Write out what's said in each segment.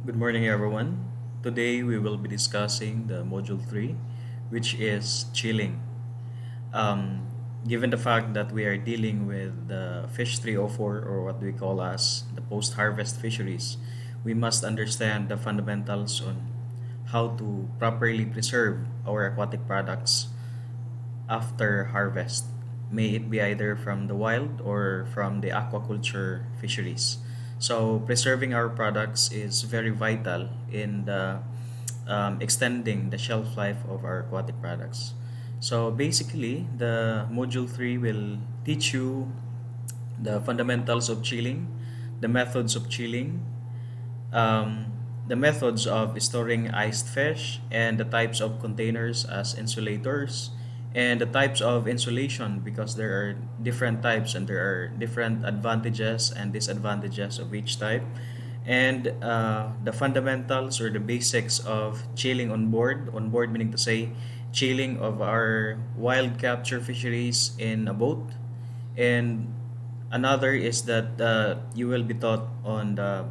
Good morning, everyone. Today we will be discussing the Module 3, which is chilling. Um, Given the fact that we are dealing with the Fish 304, or what we call as the post harvest fisheries, we must understand the fundamentals on how to properly preserve our aquatic products after harvest, may it be either from the wild or from the aquaculture fisheries. So, preserving our products is very vital in the extending the shelf life of our aquatic products. So, basically, the module 3 will teach you the fundamentals of chilling, the methods of chilling, um, the methods of storing iced fish, and the types of containers as insulators, and the types of insulation, because there are different types and there are different advantages and disadvantages of each type, and the fundamentals or the basics of chilling on board meaning to say chilling of our wild capture fisheries in a boat. And another is that you will be taught on the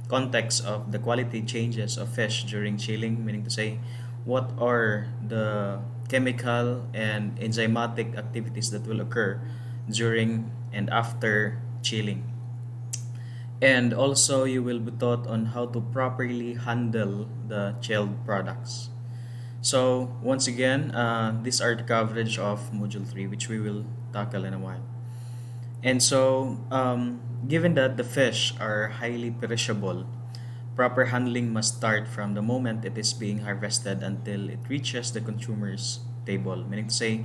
context of the quality changes of fish during chilling, meaning to say, what are the chemical and enzymatic activities that will occur during and after chilling. And also, you will be taught on how to properly handle the chilled products. So, once again, these are the coverage of Module 3, which we will tackle in a while. And so, given that the fish are highly perishable, proper handling must start from the moment it is being harvested until it reaches the consumer's table. Meaning to say,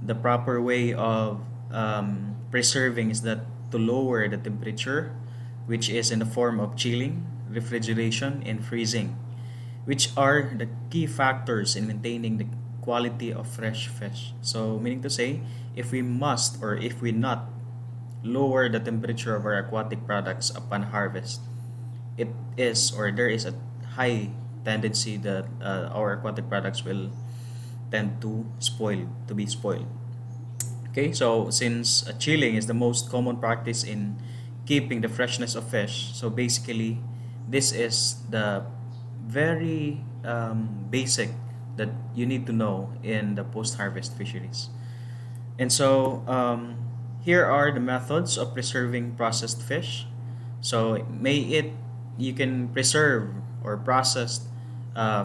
the proper way of preserving is that to lower the temperature, which is in the form of chilling, refrigeration, and freezing, which are the key factors in maintaining the quality of fresh fish. So, meaning to say, if we must or if we not lower the temperature of our aquatic products upon harvest, it is or there is a high tendency that our aquatic products will tend to be spoiled. Okay, so since chilling is the most common practice in keeping the freshness of fish, so basically this is the very basic that you need to know in the post-harvest fisheries. And so here are the methods of preserving processed fish. So may it you can preserve or process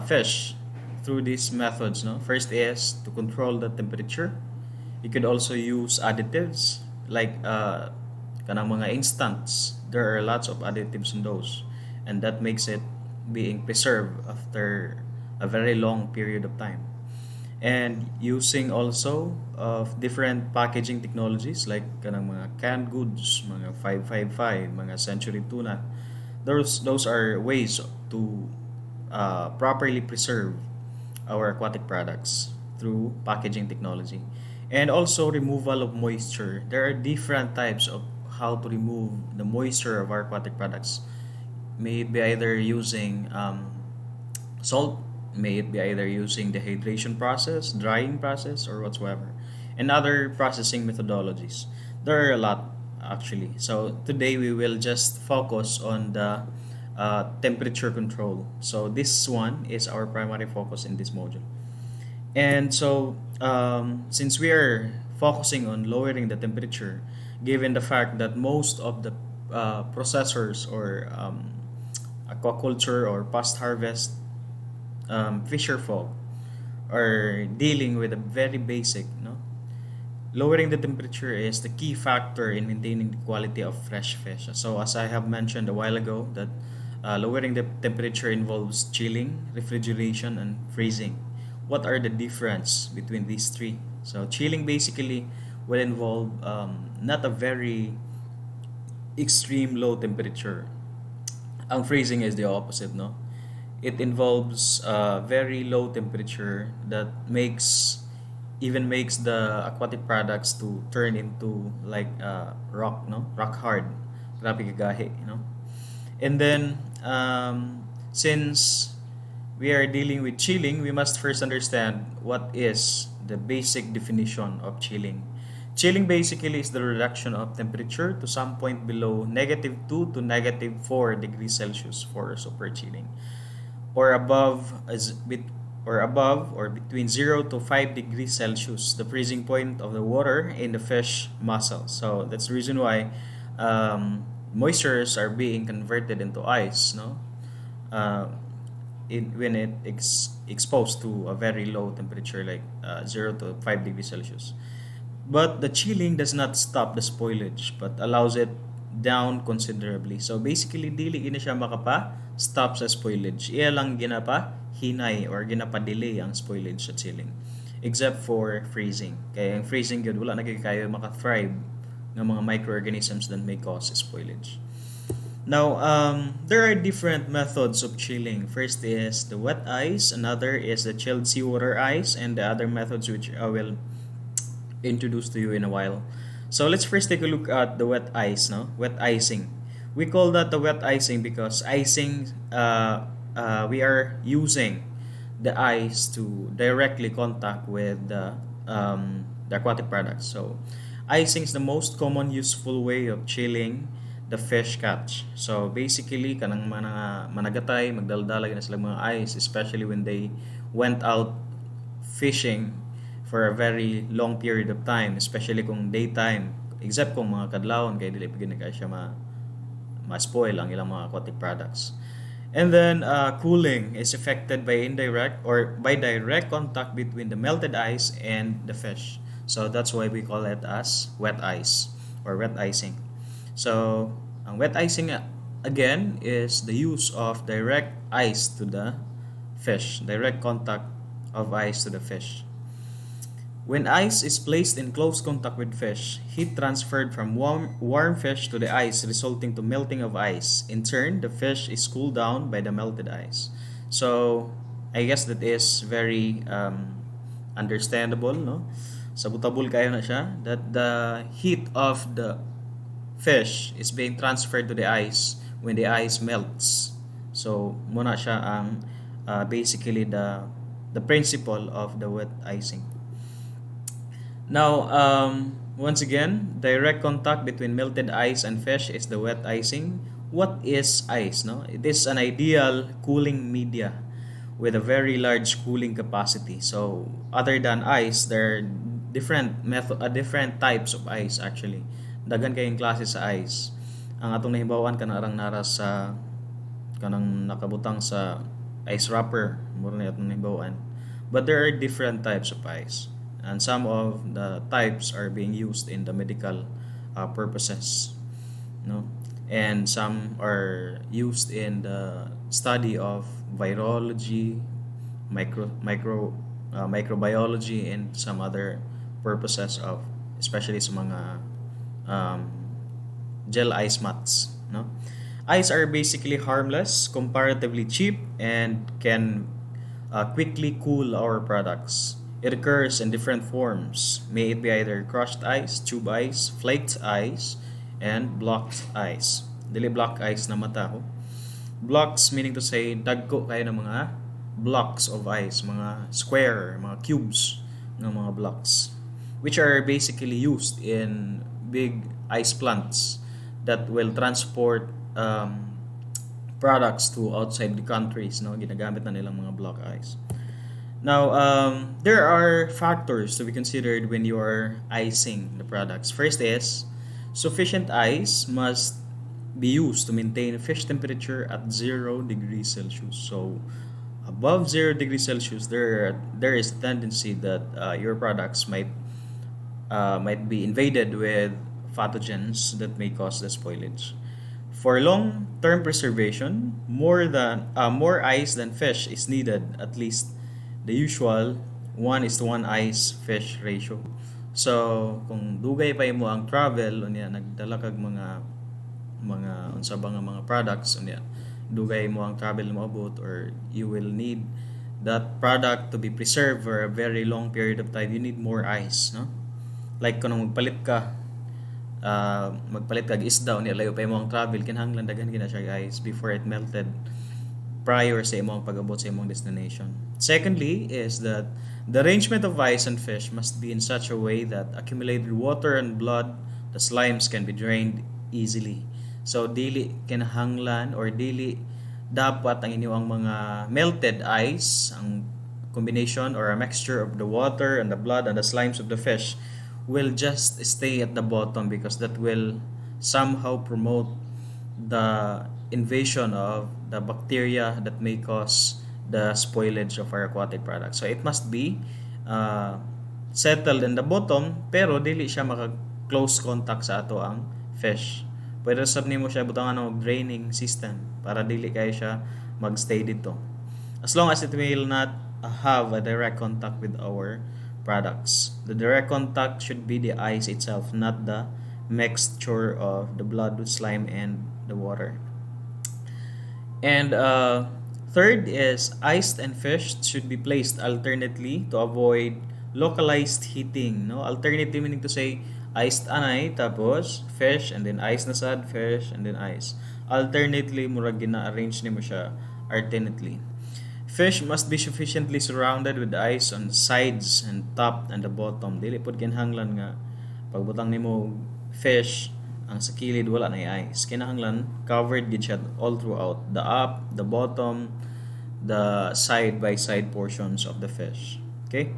fish through these methods. No, first is to control the temperature. You could also use additives like kanang mga instants. There are lots of additives in those, and that makes it being preserved after a very long period of time. And using also of different packaging technologies like kanang mga canned goods, mga 555, mga century tuna. Those are ways to properly preserve our aquatic products through packaging technology. And also removal of moisture. There are different types of how to remove the moisture of our aquatic products. May it be either using salt, may it be either using the hydration process, drying process, or whatsoever, and other processing methodologies. There are a lot actually. So today we will just focus on the temperature control. So this one is our primary focus in this module. And so, since we are focusing on lowering the temperature, given the fact that most of the processors or aquaculture or post harvest fisher folk are dealing with a very basic, no? Lowering the temperature is the key factor in maintaining the quality of fresh fish. So, as I have mentioned a while ago, that lowering the temperature involves chilling, refrigeration, and freezing. What are the difference between these three? So, chilling basically will involve not a very extreme low temperature. Ang freezing is the opposite, no? It involves very low temperature that makes the aquatic products to turn into like rock, no? Rock hard. Grabe kagahi, you know? And then, since we are dealing with chilling, we must first understand what is the basic definition of chilling. Chilling basically is the reduction of temperature to some point below -2 to -4 degrees Celsius for super chilling, or above or between 0 to 5 degrees Celsius, the freezing point of the water in the fish muscle. So that's the reason why moistures are being converted into ice, no? Uh, when exposed to a very low temperature like 0 to 5 degrees Celsius. But the chilling does not stop the spoilage but allows it down considerably. So basically, dili gina siya makapa-stop sa spoilage. Iya lang ginapa hinay or ginapa-delay ang spoilage sa chilling. Except for freezing. Kaya ang freezing yun, wala na kayo maka-thrive ng mga microorganisms that may cause spoilage. Now, there are different methods of chilling. First is the wet ice, another is the chilled seawater ice, and the other methods which I will introduce to you in a while. So let's first take a look at the wet ice, no? Wet icing. We call that the wet icing because icing, we are using the ice to directly contact with the aquatic products. So icing is the most common useful way of chilling the fish catch. So basically, kanang managatay, magdaldalag na sila mga ice, especially when they went out fishing for a very long period of time, especially kung daytime, except kung mga kadlawon, kaya dili pagin na siya ma-spoil ang ilang mga aquatic products. And then cooling is affected by indirect or by direct contact between the melted ice and the fish. So that's why we call it as wet ice or wet icing. So ang wet icing again is the use of direct ice to the fish, direct contact of ice to the fish. When ice is placed in close contact with fish, heat transferred from warm fish to the ice resulting to melting of ice. In turn, the fish is cooled down by the melted ice. So, I guess that is very understandable, no? Sabutabol kayo na siya that the heat of the fish is being transferred to the ice when the ice melts. So, muna siya ang basically the principle of the wet icing. Now, once again, direct contact between melted ice and fish is the wet icing. What is ice? No, it is an ideal cooling media with a very large cooling capacity. So, other than ice, there are different types of ice actually. Dagan kayong klase sa ice. Ang atong nahibawan kanarang nara sa kanang nakabutang sa ice wrapper, mura na atong nahibawan. But there are different types of ice. And some of the types are being used in the medical purposes, no? And some are used in the study of virology, microbiology, and some other purposes of, especially sa mga gel ice mats, no? Ice are basically harmless, comparatively cheap, and can quickly cool our products. It occurs in different forms. May it be either crushed ice, tube ice, flaked ice, and blocked ice. Dili block ice na mata ko. Blocks meaning to say dagko kayo ng mga blocks of ice, mga square, mga cubes ng mga blocks, which are basically used in big ice plants that will transport products to outside the countries, no? Ginagamit na nilang mga block ice. Now, there are factors to be considered when you are icing the products. First is, sufficient ice must be used to maintain fish temperature at 0 degrees Celsius. So, above 0 degrees Celsius, there is tendency that your products might be invaded with pathogens that may cause the spoilage. For long-term preservation, more ice than fish is needed, at least the usual 1:1 ice fish ratio. So kung dugay pa imo ang travel unya nagdala kag mga unsa ba nga mga products unya dugay mo ang travel mo abot, or you will need that product to be preserved for a very long period of time, you need more ice, no? Like kung magpalit kag isda unya layo pa imo ang travel, kinahanglan daghan gina siya ice before it melted. prior sa imong pag-abot sa imong destination. Secondly is that the arrangement of ice and fish must be in such a way that accumulated water and blood, the slimes can be drained easily. So dili kinahanglan or dili dapat ang inyong mga melted ice, ang combination or a mixture of the water and the blood and the slimes of the fish will just stay at the bottom, because that will somehow promote the invasion of the bacteria that may cause the spoilage of our aquatic products. So it must be uh, settled in the bottom, pero dili siya maka close contact sa ato ang fish. Pwede sab nimo siya butang draining system para dili kay siya magstay dito. As long as it will not have a direct contact with our products. The direct contact should be the ice itself, not the mixture of the blood with slime and the water. And third is iced and fish should be placed alternately to avoid localized heating. No, alternative meaning to say iced anay tapos fish and then ice na sad fish and then ice. Alternately murag gina-arrange nimo siya alternately. Fish must be sufficiently surrounded with ice on the sides and top and the bottom. Dili pod kinahanglan nga pagbutang nimo fish ang sa kilid wala na ice. Kinahanglan covered gid siya all throughout, the up, the bottom, the side by side portions of the fish. Okay?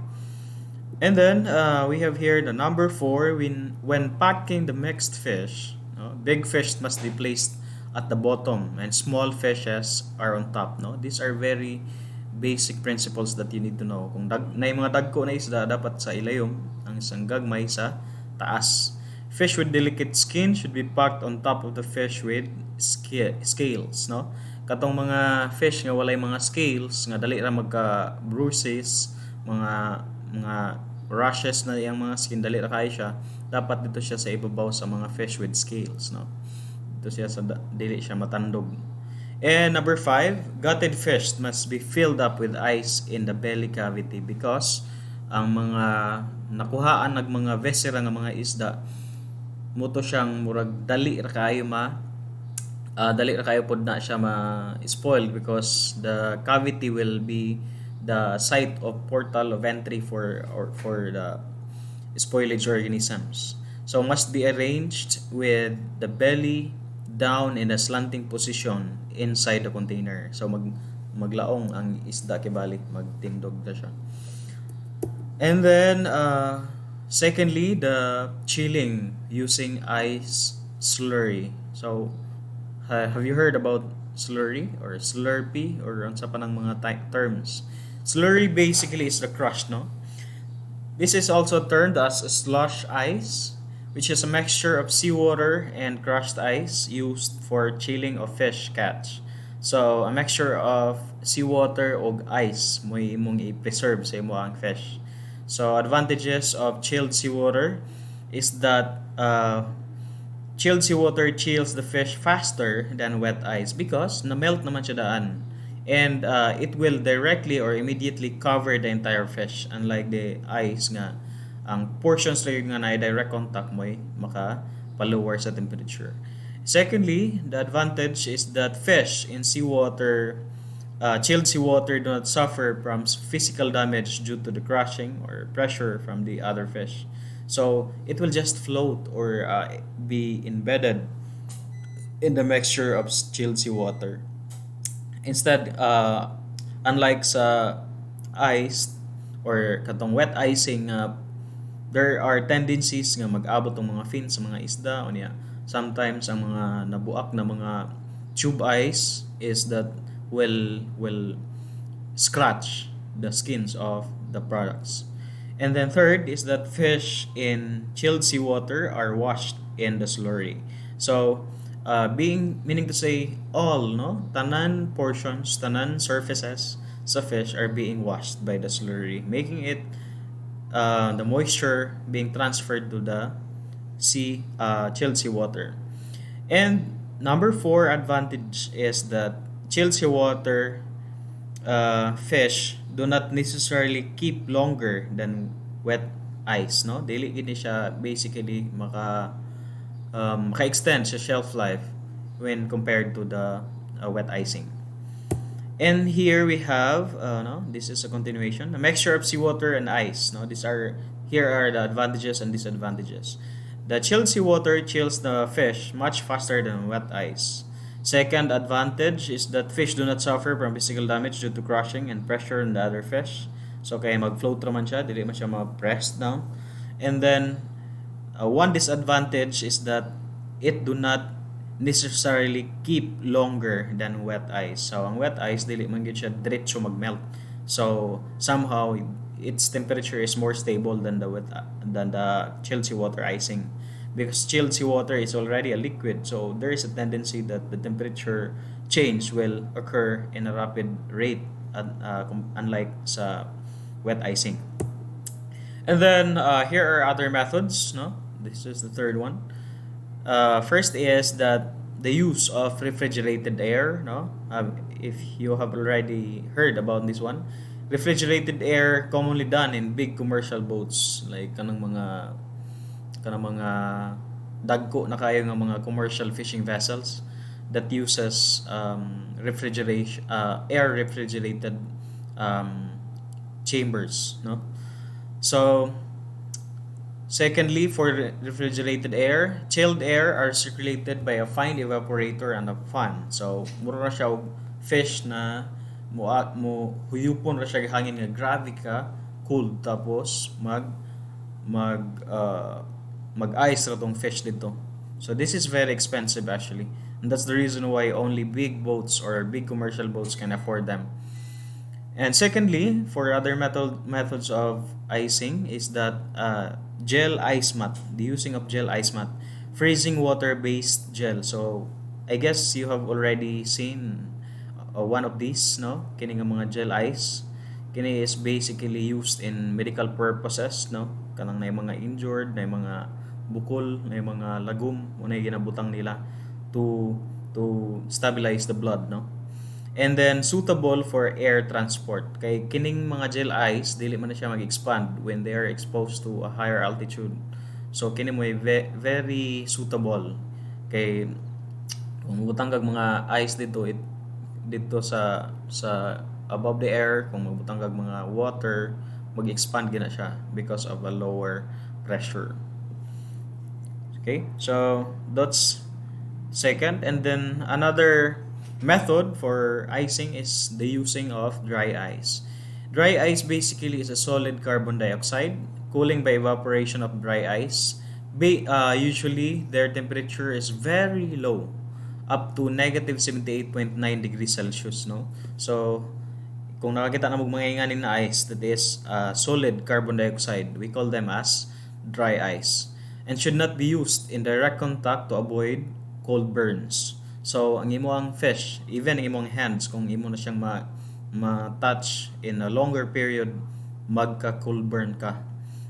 And then we have here the number 4. When packing the mixed fish, no, big fish must be placed at the bottom and small fishes are on top. No, these are very basic principles that you need to know. Kung na mga dagko na isda, dapat sa ilayom, ang isang gagmay sa taas. Fish with delicate skin should be packed on top of the fish with scales. No, katong mga fish nga walay mga scales nga dali ra magka bruises, mga rashes na yung mga skin, dali ra kay siya, dapat dito siya sa ibabaw sa mga fish with scales. No, dito siya sa dili siya matandog. And number 5, gutted fish must be filled up with ice in the belly cavity, because ang mga nakuhaan ng mga viscera nga mga isda muto siyang murag dali ra kayo dali ra kayo pod na siya ma-spoiled, because the cavity will be the site of portal of entry for the spoilage organisms. So must be arranged with the belly down in a slanting position inside the container. So maglaong ang isda kibali, magtindog na siya. And then secondly, the chilling using ice slurry. So have you heard about slurry or slurpee or unsa pa ng mga terms? Slurry basically is the crush, no? This is also termed as slush ice, which is a mixture of seawater and crushed ice used for chilling of fish catch. So, a mixture of seawater o ice mo imong i-preserve sa imo ang fish. So, advantages of chilled seawater is that chilled seawater chills the fish faster than wet ice, because na-melt naman siya daan. And it will directly or immediately cover the entire fish, unlike the ice nga ang portions lang nga na direct contact mo maka-lower sa temperature. Secondly, the advantage is that fish in seawater, chilled seawater, do not suffer from physical damage due to the crushing or pressure from the other fish. So it will just float or be embedded in the mixture of chilled seawater. Instead, unlike sa ice or katong wet icing, there are tendencies nga mag-abot ng mga fins sa mga isda o niya. Sometimes ang mga nabuak na mga tube ice is that will scratch the skins of the products. And then third is that fish in chilled seawater are washed in the slurry. So meaning to say all, no, tanan portions, tanan surfaces sa fish are being washed by the slurry, making it the moisture being transferred to the chilled seawater. And number 4 advantage is that chilled seawater fish do not necessarily keep longer than wet ice, no, dili gid siya basically maka-extend sa shelf life when compared to the wet icing. And here we have, no, this is a continuation, a mixture of seawater and ice. No, here are the advantages and disadvantages. The chilled seawater chills the fish much faster than wet ice. Second advantage is that fish do not suffer from physical damage due to crushing and pressure on the other fish. So kaya mag-float naman siya, dili man siya ma-press down. And then one disadvantage is that it do not necessarily keep longer than wet ice. So ang wet ice dili man gyud siya diretso magmelt. So somehow its temperature is more stable than the chilled seawater icing, because chilled seawater is already a liquid, so there is a tendency that the temperature change will occur in a rapid rate, unlike sa wet icing. And then here are other methods. No, this is the third one. First is that the use of refrigerated air. No, if you have already heard about this one, refrigerated air commonly done in big commercial boats, like kanang mga dagko na kayo nga mga commercial fishing vessels that uses refrigeration air refrigerated um, chambers. No, so secondly, for refrigerated air, chilled air are circulated by a fine evaporator and a fan. So, mura na siya og fish na mo huyupon ra siya hangin nga grabe ka cold, tapos mag mag-ice ra tong fish dito. So this is very expensive actually. And that's the reason why only big boats or big commercial boats can afford them. And secondly, for other methods of icing is that gel ice mat, the using of gel ice mat, freezing water based gel. So I guess you have already seen one of these, no? Kini nga mga gel ice. Kini is basically used in medical purposes, no? Kanang na mga injured, na mga bukol, na mga lagom, una ginabutang nila to stabilize the blood, no? And then suitable for air transport. Kay kining mga gel ice dili man na siya mag-expand when they are exposed to a higher altitude. So kini mo very suitable kay kung butang kag mga ice dito sa above the air, kung magbutang kag mga water, mag-expand gina siya because of a lower pressure. Okay? So that's second. And then another method for icing is the using of dry ice. Dry ice basically is a solid carbon dioxide. Cooling by evaporation of dry ice. Usually, their temperature is very low, up to negative 78.9 degrees Celsius. No? So, kung nakakita na mga inganin na ice that is solid carbon dioxide, we call them as dry ice. And should not be used in direct contact to avoid cold burns. So, ang imong fish, even ang imong hands, kung imo na siyang ma-touch in a longer period, magka-cold burn ka.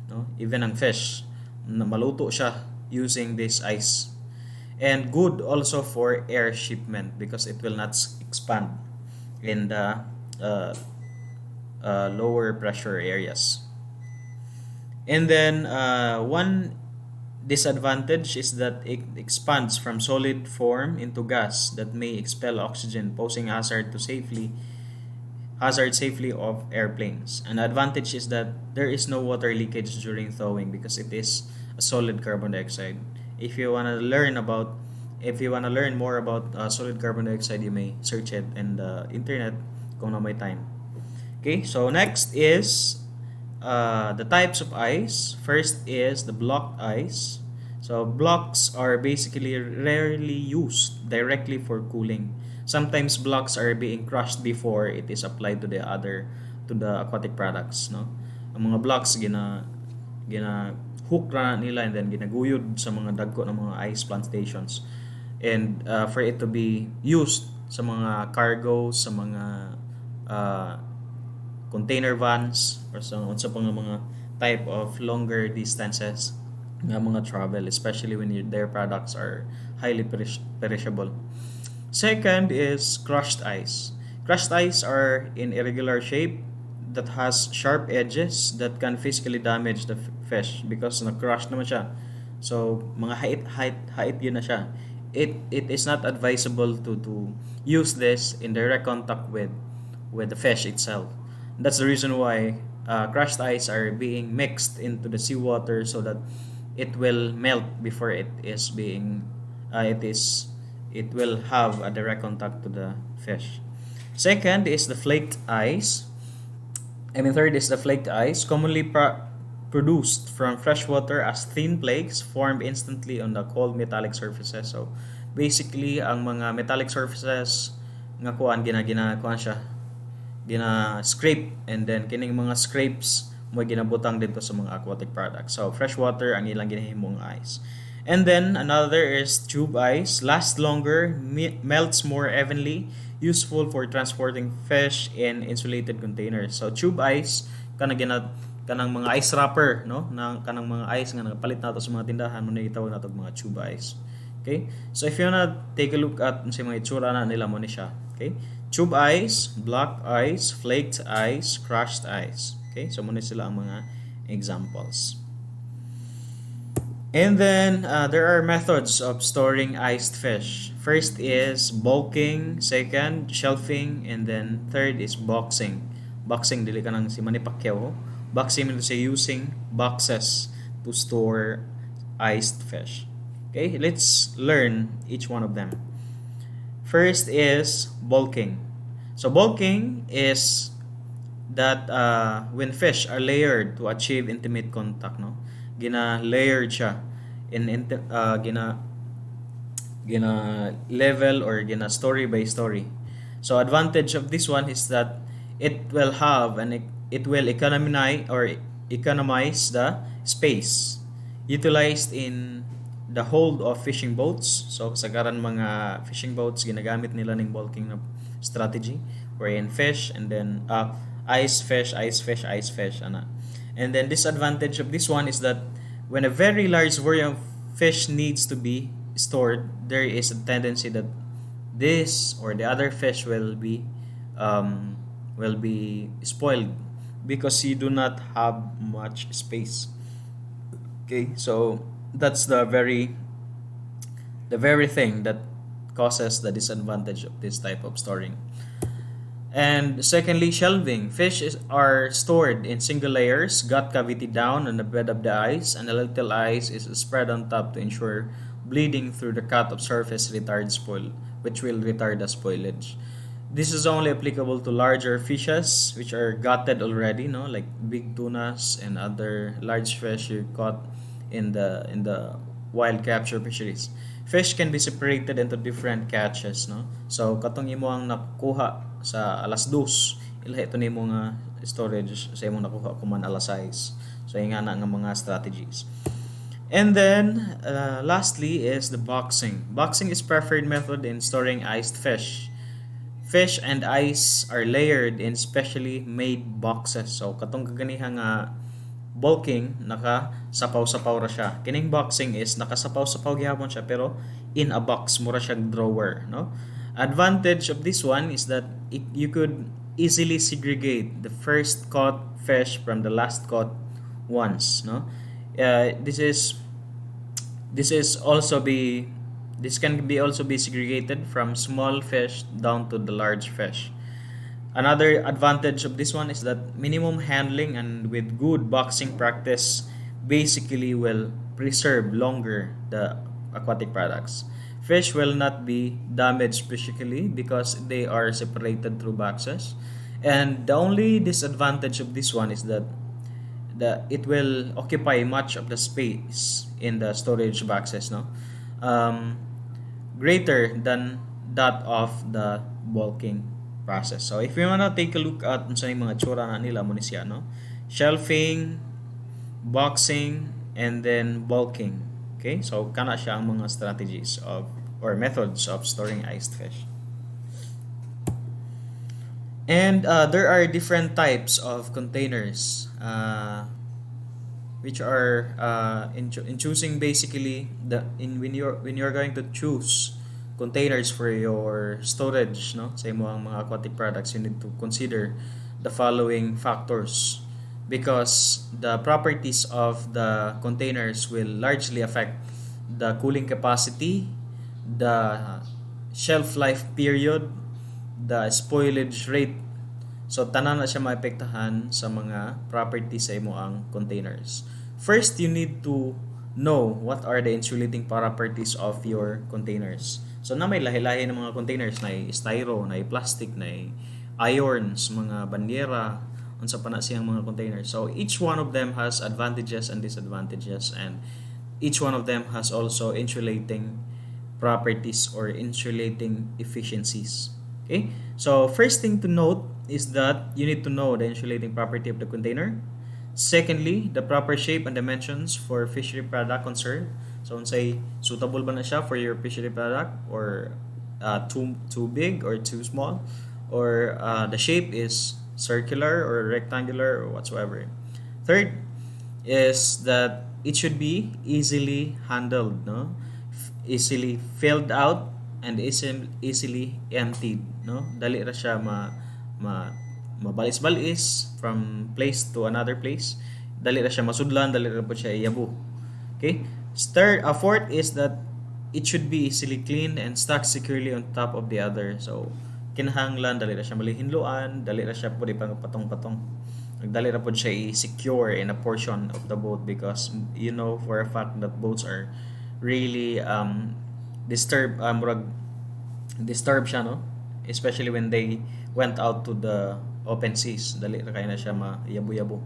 No? Even ang fish, maluto siya using this ice. And good also for air shipment because it will not expand in the lower pressure areas. And then, one disadvantage is that it expands from solid form into gas that may expel oxygen, posing hazard safely of airplanes. An advantage is that there is no water leakage during thawing because it is a solid carbon dioxide. If you wanna learn more about solid carbon dioxide, you may search it in the internet kung na may time. Okay, so next is the types of ice. First is the blocked ice. So blocks are basically rarely used directly for cooling. Sometimes blocks are being crushed before it is applied to the aquatic products, no? Ang mga blocks gina hook ra nila and then ginaguyod sa mga dagko ng mga ice plantations. And for it to be used sa mga cargo, sa mga container vans or sa pang mga type of longer distances nga mga travel, especially when their products are highly perishable. Second is crushed ice. Crushed ice are in irregular shape that has sharp edges that can physically damage the fish because na-crush naman siya. So mga height yun na siya. It is not advisable to use this in direct contact with with the fish itself. That's the reason why crushed ice are being mixed into the seawater so that it will melt before it is it will have a direct contact to the fish. Second is the flaked ice. Third is the flaked ice, commonly produced from fresh water as thin flakes formed instantly on the cold metallic surfaces. So, basically, ang mga metallic surfaces nga kuan kuan siya, gina scrape, and then kining mga scrapes mo ginabutang dito sa mga aquatic products. So, fresh water ang ilang ginahimong ice. And then another is tube ice, lasts longer, melts more evenly, useful for transporting fish in insulated containers. So tube ice kanang mga ice wrapper, no? Kanang mga ice nga nagapalit nato sa mga tindahan mo na itawag nato mga tube ice. Okay? So if you wanna take a look at sa mga itsura na nila mo ni siya. Okay? Tube ice, block ice, flaked ice, crushed ice. Okay? So muna sila ang mga examples. And then there are methods of storing iced fish. First is bulking, second shelving, and then third is boxing. Boxing dili ka nang si Manny Pacquiao. Boxing means using boxes to store iced fish. Okay, let's learn each one of them. First is bulking. So bulking is that when fish are layered to achieve intimate contact, no? Gina-layered siya gina level or gina story by story. So advantage of this one is that it will economize the space utilized in the hold of fishing boats. So sa karan mga fishing boats ginagamit nila ning bulking na strategy wherein fish and then ice fish ana. And then disadvantage of this one is that when a very large volume of fish needs to be stored, there is a tendency that this or the other fish will be spoiled because you do not have much space. Okay, so that's the very thing that causes the disadvantage of this type of storing. And secondly, shelving. Fish are stored in single layers, gut cavity down on the bed of the ice, and a little ice is spread on top to ensure bleeding through the cut of surface which will retard the spoilage. This is only applicable to larger fishes which are gutted already, no, like big tunas and other large fish you caught in the wild capture fisheries. Fish can be separated into different catches, no. So katong imo ang nakuha sa alas 2, ilahi ito nimo nga storage sa imong nakuha kuman alas 6. So nga na nga mga strategies. And then lastly is the boxing. Boxing is preferred method in storing iced fish. Fish and ice are layered in specially made boxes. So katong kaganiha nga bulking naka-sapaw-sapaw ra siya. Kining boxing is nakasapaw-sapaw gihapon siya pero in a box mura siya drawer, no? Advantage of this one is that you could easily segregate the first caught fish from the last caught ones, no? This can be also be segregated from small fish down to the large fish. Another advantage of this one is that minimum handling and with good boxing practice basically will preserve longer the aquatic products. Fish will not be damaged physically because they are separated through boxes. And the only disadvantage of this one is that it will occupy much of the space in the storage boxes, no? Greater than that of the bulking process. So if you wanna take a look at sa mga tsura na nila mo ni siya, no? Shelving, boxing, and then bulking. Okay? So kana siya ang mga strategies of or methods of storing iced fish. And there are different types of containers which are in choosing basically when you're going to choose containers for your storage, no, sa imong mga aquatic products, you need to consider the following factors because the properties of the containers will largely affect the cooling capacity, the shelf life period, the spoilage rate, So tanan na siya maapektahan sa mga properties sa imo ang containers. First, you need to know what are the insulating properties of your containers. So na may lahi-lahi ng mga containers, na styro, na plastic, na irons, mga bandyera, unsa pa na siyang mga containers. So each one of them has advantages and disadvantages, and each one of them has also insulating properties or insulating efficiencies. Okay? So first thing to note is that you need to know the insulating property of the container. Secondly, the proper shape and dimensions for fishery product concerned. So unsay suitable ba na siya for your fishery product, or too big or too small, or the shape is circular or rectangular or whatsoever. Third is that it should be easily handled, no? Easily filled out and easily emptied, no? Dali ra siya ma mabalis-balis from place to another place. Dali ra siya masudlan, dali ra po siya iyabo. Okay? Fourth is that it should be easily cleaned and stacked securely on top of the other. So, kinahanglan, dali ra siya malihinluan, dali ra siya po di pang patong-patong. Dali ra po siya i-secure in a portion of the boat, because you know for a fact that boats are really disturb siya, no? Especially when they went out to the open seas. Dali ra kay na siya ma-yabo-yabo.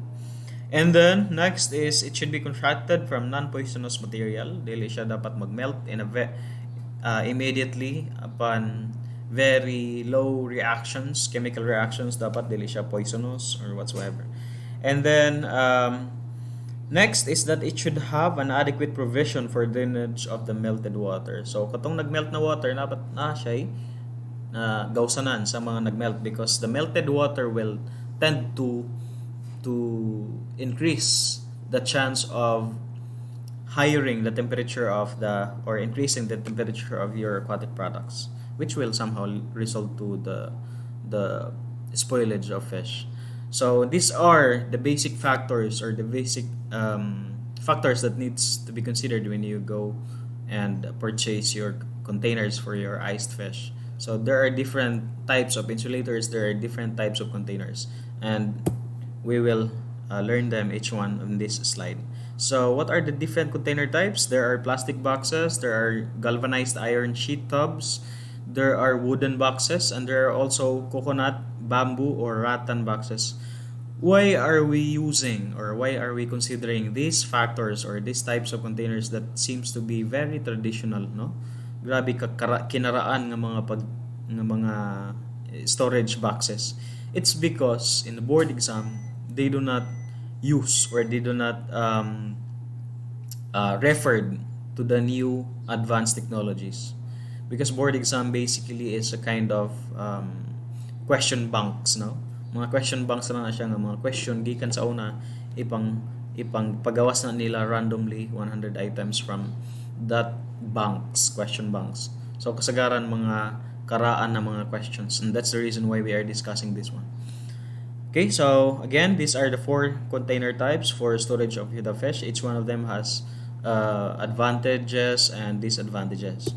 And then next is it should be constructed from non-poisonous material. Dili siya dapat mag-melt in a immediately upon very low reactions, chemical reactions. Dapat dili siya poisonous or whatsoever. And then next is that it should have an adequate provision for drainage of the melted water. So katong nagmelt na water, dapat na siya gawsanan sa mga nagmelt, because the melted water will tend to increase the chance of higher the temperature of or increasing the temperature of your aquatic products, which will somehow result to the spoilage of fish. So these are the basic factors, or the basic factors that needs to be considered when you go and purchase your containers for your iced fish. So there are different types of insulators, there are different types of containers, and we will learn them each one on this slide. So what are the different container types? There are plastic boxes, there are galvanized iron sheet tubs, there are wooden boxes, and there are also coconut, bamboo, or rattan boxes. Why are we using, or why are we considering these factors or these types of containers that seems to be very traditional, no? Grabe ka kinaraan ng mga storage boxes. It's because in the board exam they do not use, or they do not refer to the new advanced technologies, because board exam basically is a kind of question banks, no? Mga question banks na siya, nga mga question gikan sa una, ipang pagawas na nila randomly 100 items from that question banks. So kasagaran mga karaan na mga questions, and that's the reason why we are discussing this one. Okay, so again, these are the 4 container types for storage of the fish. Each one of them has advantages and disadvantages.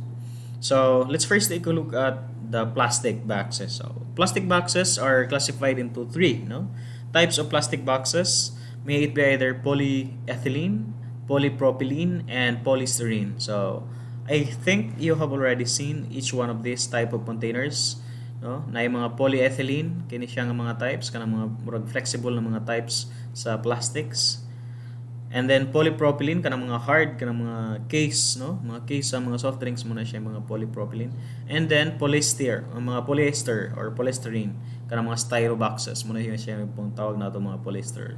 So let's first take a look at the plastic boxes. So plastic boxes are classified into 3, no? Types of plastic boxes. May it be either polyethylene, polypropylene, and polystyrene. So I think you have already seen each one of these type of containers, no? Na yung mga polyethylene, kini siya nga mga types, kanang mga murag flexible na mga types sa plastics. And then polypropylene, kanang mga hard, kanang mga case, no? Mga case sa mga soft drinks muna siya, mga polypropylene. And then mga polyester or polystyrene, kanang mga styro boxes muna siya pong tawag nato, mga polyester.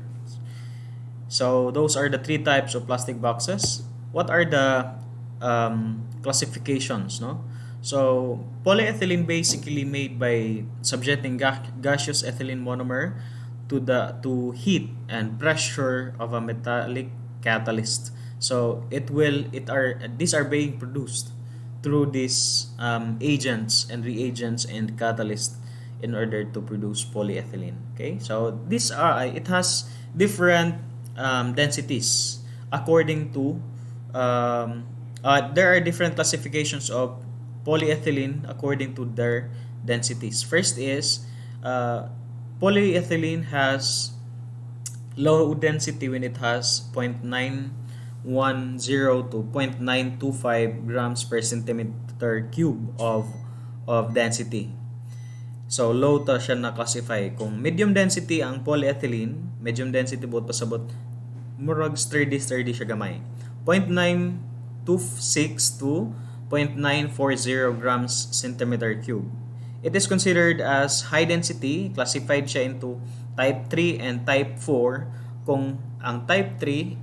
So those are the 3 types of plastic boxes. What are the classifications, no? So polyethylene basically made by subjecting gaseous ethylene monomer to heat and pressure of a metallic catalyst. So these are being produced through these agents and reagents and catalyst in order to produce polyethylene. Okay, so it has different densities according to there are different classifications of polyethylene according to their densities. First is Polyethylene has low density when it has 0.910 to 0.925 grams per centimeter cube of density. So low to siya na-classify. Kung medium density ang polyethylene, medium density buot pasabot, murag sturdy siya gamay. 0.926 to 0.940 grams centimeter cube. It is considered as high density, classified siya into type 3 and type 4. Kung ang type 3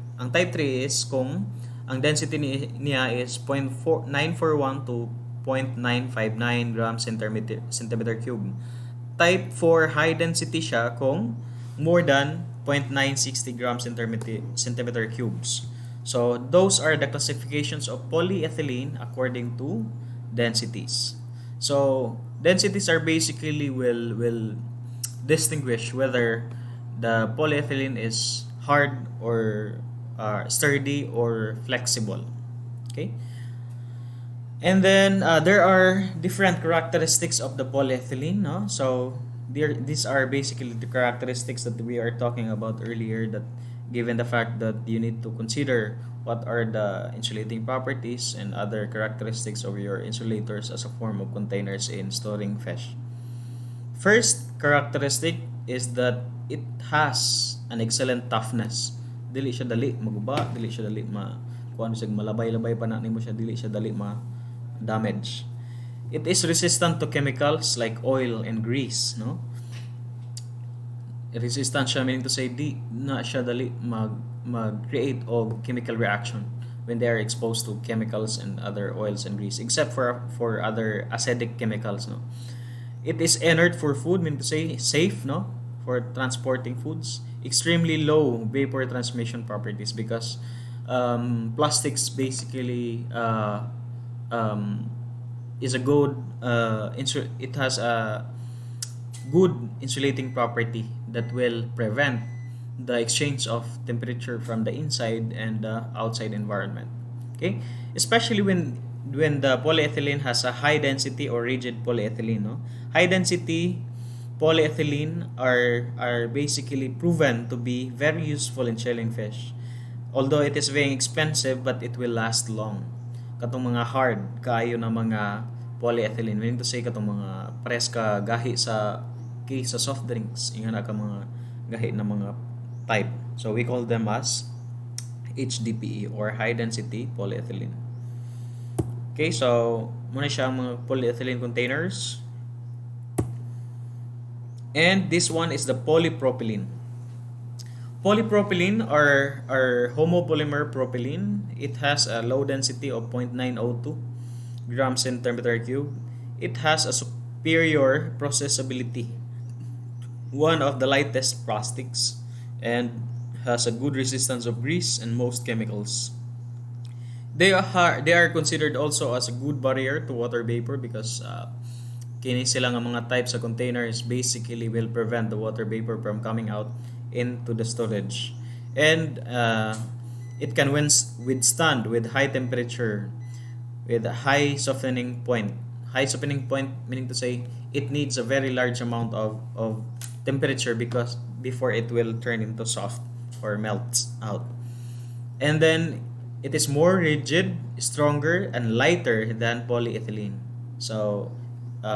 is kung ang density niya is 0.941 to 0.959 grams centimeter cube. Type 4 high density siya kung more than 0.960 grams centimeter cubes. So those are the classifications of polyethylene according to densities. So densities are basically will distinguish whether the polyethylene is hard or sturdy or flexible. Okay. And then there are different characteristics of the polyethylene. No? So these are basically the characteristics that we are talking about earlier, that given the fact that you need to consider what are the insulating properties and other characteristics of your insulators as a form of containers in storing fish. First characteristic is that it has an excellent toughness. Dili siya dali maguba, dili siya dali kuan siya malabay-labay pa na nimo siya, dili siya dali damage. It is resistant to chemicals like oil and grease, no? Resistant siya meaning to say di na siya dali mag-create of chemical reaction when they are exposed to chemicals and other oils and grease, except for other acidic chemicals, no? It is inert for food, meaning to say safe, no, for transporting foods. Extremely low vapor transmission properties because plastics basically is a good it has a good insulating property that will prevent the exchange of temperature from the inside and the outside environment. Okay, especially when the polyethylene has a high density or rigid polyethylene, no? High density polyethylene are basically proven to be very useful in shelling fish, although it is very expensive, but it will last long. Katong mga hard kaayo na mga polyethylene, meaning to say katong mga pares ka gahi sa soft drinks, inga na ka mga gahi na mga type. So we call them as HDPE or high density polyethylene. Okay, so muna siya ang mga polyethylene containers. And this one is the polypropylene. Polypropylene are homopolymer propylene. It has a low density of 0.902 grams centimeter cube. It has a superior processability, one of the lightest plastics, and has a good resistance of grease and most chemicals. They are considered also as a good barrier to water vapor because kini sila nga mga types of containers basically will prevent the water vapor from coming out into the storage, and it can withstand with high temperature with a high softening point. High softening point meaning to say it needs a very large amount of temperature because before it will turn into soft or melts out. And then it is more rigid, stronger, and lighter than polyethylene. So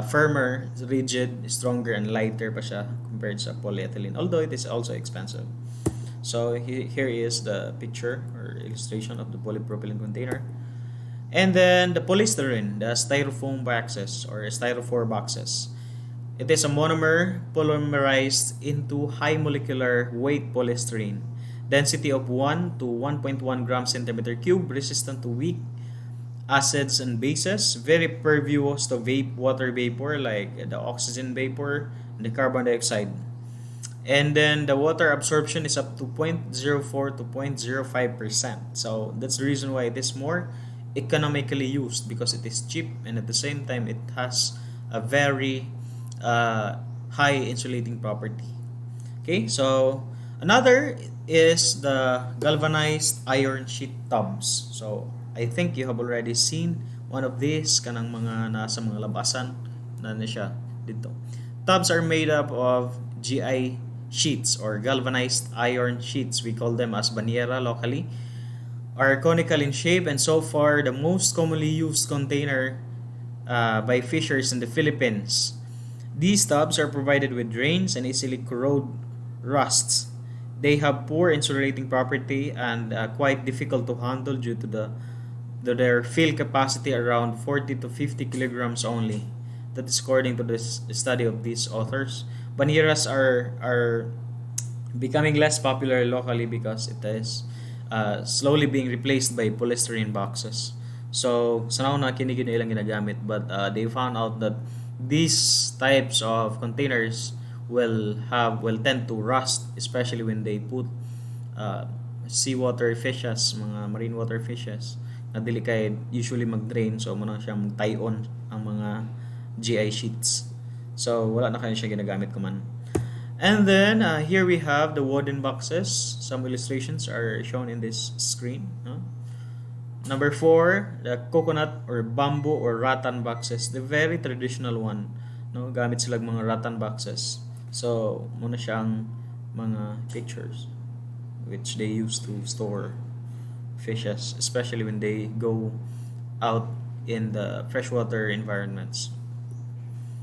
firmer, rigid, stronger, and lighter pa siya compared sa polyethylene, although it is also expensive. So here is the picture or illustration of the polypropylene container. And then the polystyrene, the styrofoam boxes or styrofoam boxes. It is a monomer polymerized into high molecular weight polystyrene. Density of 1 to 1.1 grams centimeter cube, resistant to weak acids and bases, very pervious to water vapor like the oxygen vapor and the carbon dioxide. And then the water absorption is up to 0.04 to 0.05%. So that's the reason why it is more economically used, because it is cheap and at the same time it has a very high insulating property. Okay, so another is the galvanized iron sheet tubs. So I think you have already seen one of these kanang mga nasa mga labasan na siya dito. Tubs are made up of GI sheets or galvanized iron sheets. We call them as baniera locally. Are conical in shape and so far the most commonly used container by fishers in the Philippines. These tubs are provided with drains and easily corrode rusts. They have poor insulating property and quite difficult to handle due to their fill capacity around 40 to 50 kilograms only. That is according to this study of these authors. Baniras are becoming less popular locally because it is slowly being replaced by polystyrene boxes. So, sa nauna kini gid ilang ginagamit but they found out that these types of containers will tend to rust especially when they put uh, seawater fishes, mga marine water fishes na dili kay usually mag-drain so mo na siya mag-tie-on ang mga GI sheets. So wala na kayo siya ginagamit ko man. And then here we have the warden boxes. Some illustrations are shown in this screen. No? Number 4, the coconut or bamboo or rattan boxes. The very traditional one. No? Gamit sila mga rattan boxes. So, muna siyang mga pictures which they use to store fishes, especially when they go out in the freshwater environments.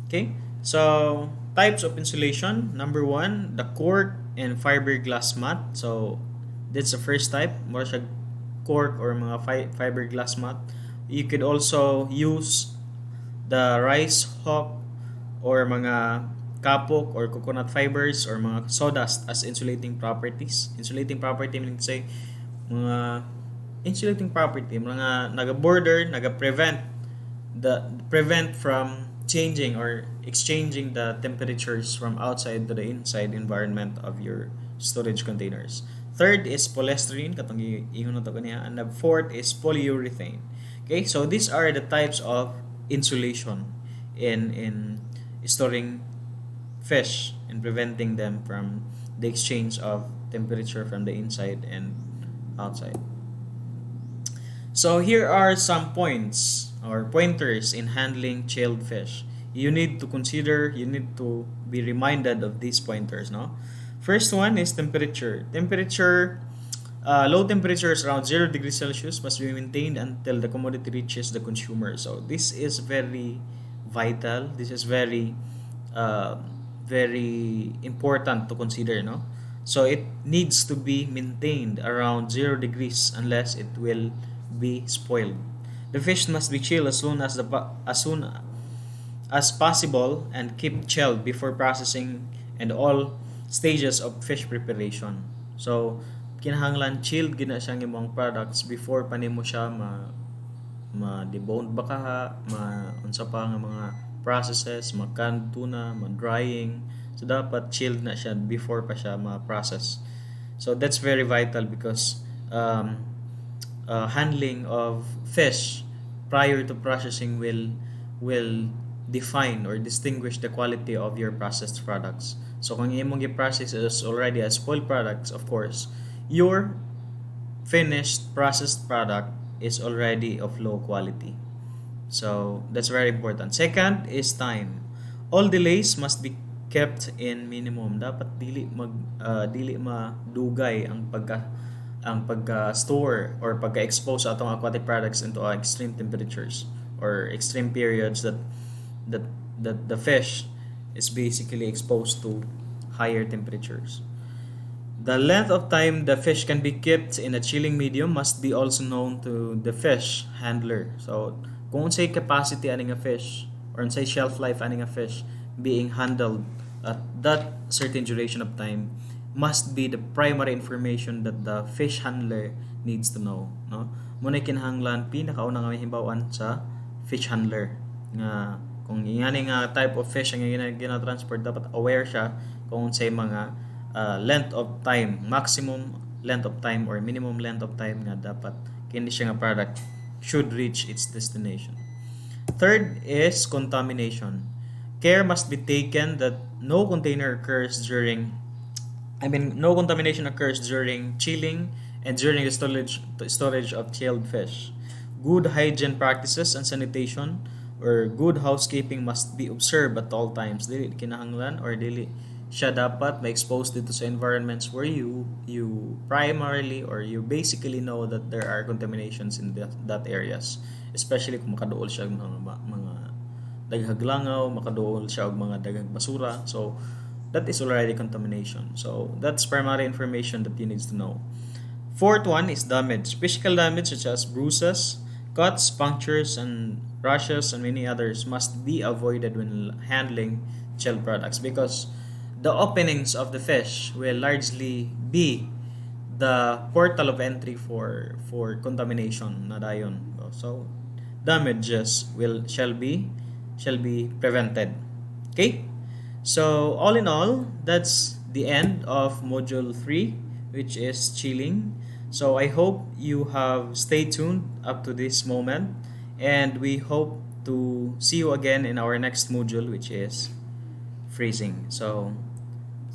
Okay, so types of insulation. Number 1, the cork and fiberglass mat. So that's the first type. More siya cork or mga fiberglass mat. You could also use the rice husk or mga kapok or coconut fibers or mga sawdust as insulating properties. Insulating property meaning to say mga insulating property mga naga-border, prevent from changing or exchanging the temperatures from outside to the inside environment of your storage containers. Third is polystyrene, katong ingon na to kaniya, and the fourth is polyurethane. Okay, so these are the types of insulation in storing fish and preventing them from the exchange of temperature from the inside and outside. So here are some points or pointers in handling chilled fish. You need to consider, you need to be reminded of these pointers, no? First one is temperature. Low temperatures around 0 degrees Celsius must be maintained until the commodity reaches the consumer. So this is very vital. This is very important to consider, no? So it needs to be maintained around 0 degrees unless it will be spoiled. The fish must be chilled as soon as possible and keep chilled before processing and all stages of fish preparation. So kinahanglan chilled gina siyang imong products before pa nimo siya ma-debone baka unsa pa nga mga processes, canned tuna, drying. So dapat chilled na siya before pa siya ma-process. So that's very vital because handling of fish prior to processing will define or distinguish the quality of your processed products. So kung imong i-process is already as spoiled products, of course, your finished processed product is already of low quality. So that's very important. Second is time. All delays must be kept in minimum. Dapat dili madugay ang pagka-store or pagka-expose sa atong aquatic products into extreme temperatures or extreme periods that the fish is basically exposed to higher temperatures. The length of time the fish can be kept in a chilling medium must be also known to the fish handler. So, kung unsay capacity ani nga fish or unsay shelf life ani nga fish being handled at that certain duration of time must be the primary information that the fish handler needs to know, no? Muna kinahanglan pinakauna nga himbawan sa fish handler nga kung ingani nga type of fish ang gina-transport dapat aware siya kung unsay mga length of time, maximum length of time or minimum length of time nga dapat kini siya nga product should reach its destination. Third is contamination. Care must be taken that no contamination occurs during chilling and during the storage of chilled fish. Good hygiene practices and sanitation or good housekeeping must be observed at all times. Dili kinahanglan or dili siya dapat ma-expose dito sa environments where you primarily or you basically know that there are contaminations in that areas, especially kung makaduol siya og mga daghag langaw, makaduol siya og mga daghag basura. So that is already contamination. So that's primary information that you need to know. Fourth one is damage. Physical damage such as bruises, cuts, punctures, and rashes, and many others must be avoided when handling shell products because the openings of the fish will largely be the portal of entry for contamination na dayon. So damages shall be prevented. Okay? So all in all, that's the end of module 3, which is chilling. So I hope you have stayed tuned up to this moment, and we hope to see you again in our next module, which is freezing. So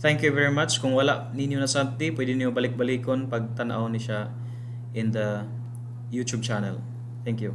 thank you very much. Kung wala ninyo nasanti, pwede niyo balik-balikon pag tanaw ni siya in the YouTube channel. Thank you.